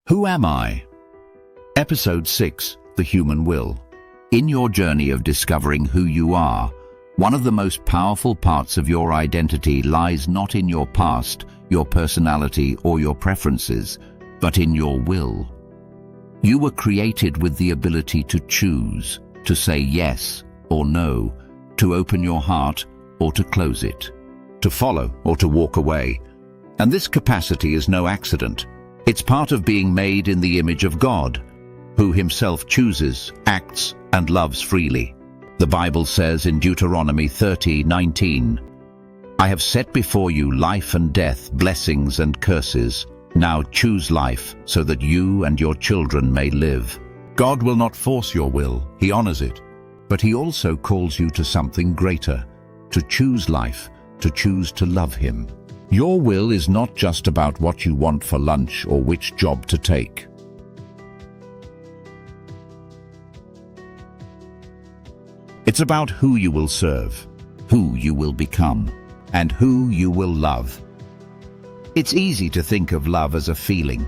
Who am I? Episode 6, The Human Will. In your journey of discovering who you are, one of the most powerful parts of your identity lies not in your past, your personality, or your preferences, but in your will. You were created with the ability to choose, to say yes or no, to open your heart or to close it, to follow or to walk away. And this capacity is no accident. It's part of being made in the image of God, who himself chooses, acts, and loves freely. The Bible says in Deuteronomy 30:19, "I have set before you life and death, blessings and curses. Now choose life so that you and your children may live." God will not force your will, he honors it. But he also calls you to something greater, to choose life, to choose to love him. Your will is not just about what you want for lunch or which job to take. It's about who you will serve, who you will become, and who you will love. It's easy to think of love as a feeling.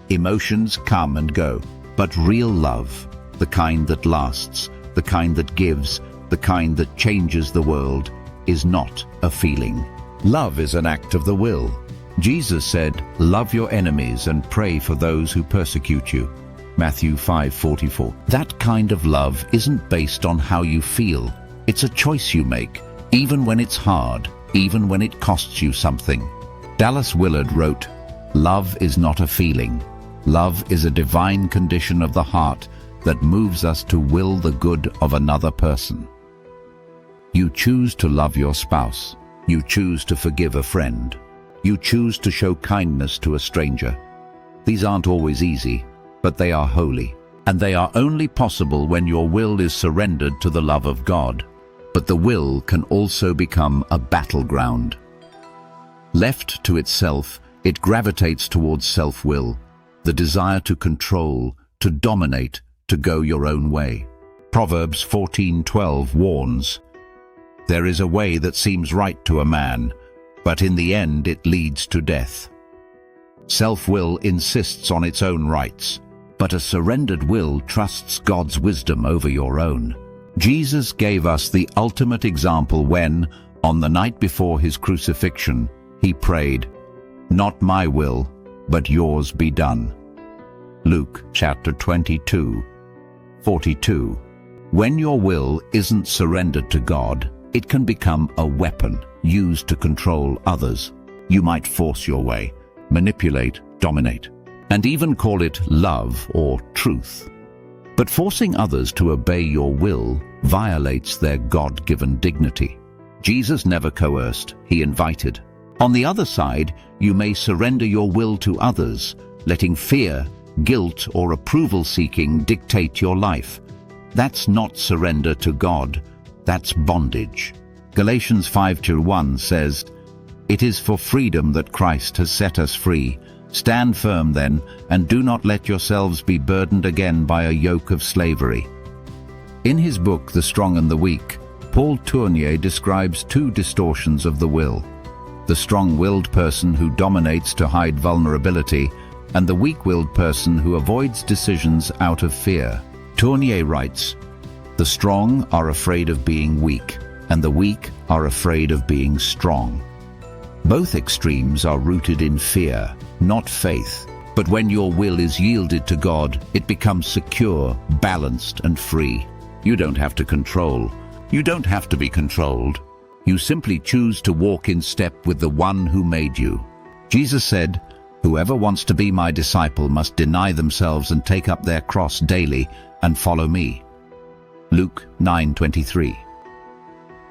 Emotions come and go, but real love, the kind that lasts, the kind that gives, the kind that changes the world, is not a feeling. Love is an act of the will. Jesus said, "Love your enemies and pray for those who persecute you." Matthew 5:44. That kind of love isn't based on how you feel. It's a choice you make, even when it's hard, even when it costs you something. Dallas Willard wrote, "Love is not a feeling. Love is a divine condition of the heart that moves us to will the good of another person." You choose to love your spouse. You choose to forgive a friend. You choose to show kindness to a stranger. These aren't always easy, but they are holy. And they are only possible when your will is surrendered to the love of God. But the will can also become a battleground. Left to itself, it gravitates towards self-will, the desire to control, to dominate, to go your own way. Proverbs 14:12 warns, "There is a way that seems right to a man, but in the end it leads to death." Self-will insists on its own rights, but a surrendered will trusts God's wisdom over your own. Jesus gave us the ultimate example when, on the night before his crucifixion, he prayed, "Not my will, but yours be done." Luke chapter 22:42. When your will isn't surrendered to God, it can become a weapon used to control others. You might force your way, manipulate, dominate, and even call it love or truth. But forcing others to obey your will violates their God-given dignity. Jesus never coerced, he invited. On the other side, you may surrender your will to others, letting fear, guilt, or approval-seeking dictate your life. That's not surrender to God, that's bondage. Galatians 5:1 says, "It is for freedom that Christ has set us free. Stand firm then, and do not let yourselves be burdened again by a yoke of slavery." In his book, The Strong and the Weak, Paul Tournier describes two distortions of the will: the strong-willed person who dominates to hide vulnerability, and the weak-willed person who avoids decisions out of fear. Tournier writes, "The strong are afraid of being weak, and the weak are afraid of being strong. Both extremes are rooted in fear, not faith. But when your will is yielded to God, it becomes secure, balanced, and free. You don't have to control. You don't have to be controlled. You simply choose to walk in step with the one who made you." Jesus said, "Whoever wants to be my disciple must deny themselves and take up their cross daily and follow me." Luke 9:23.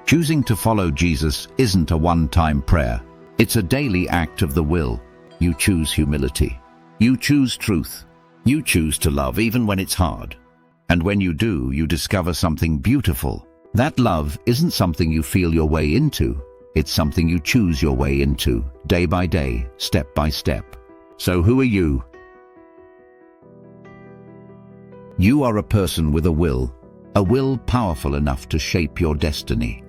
Choosing to follow Jesus isn't a one-time prayer. It's a daily act of the will. You choose humility. You choose truth. You choose to love even when it's hard. And when you do, you discover something beautiful. That love isn't something you feel your way into. It's something you choose your way into, day by day, step by step. So who are you? You are a person with a will powerful enough to shape your destiny.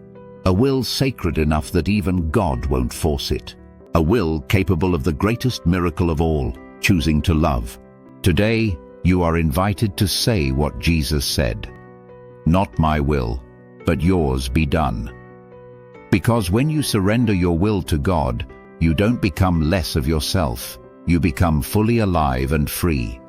A will sacred enough that even God won't force it. A will capable of the greatest miracle of all, choosing to love. Today, you are invited to say what Jesus said. Not my will, but yours be done. Because when you surrender your will to God, you don't become less of yourself. You become fully alive and free.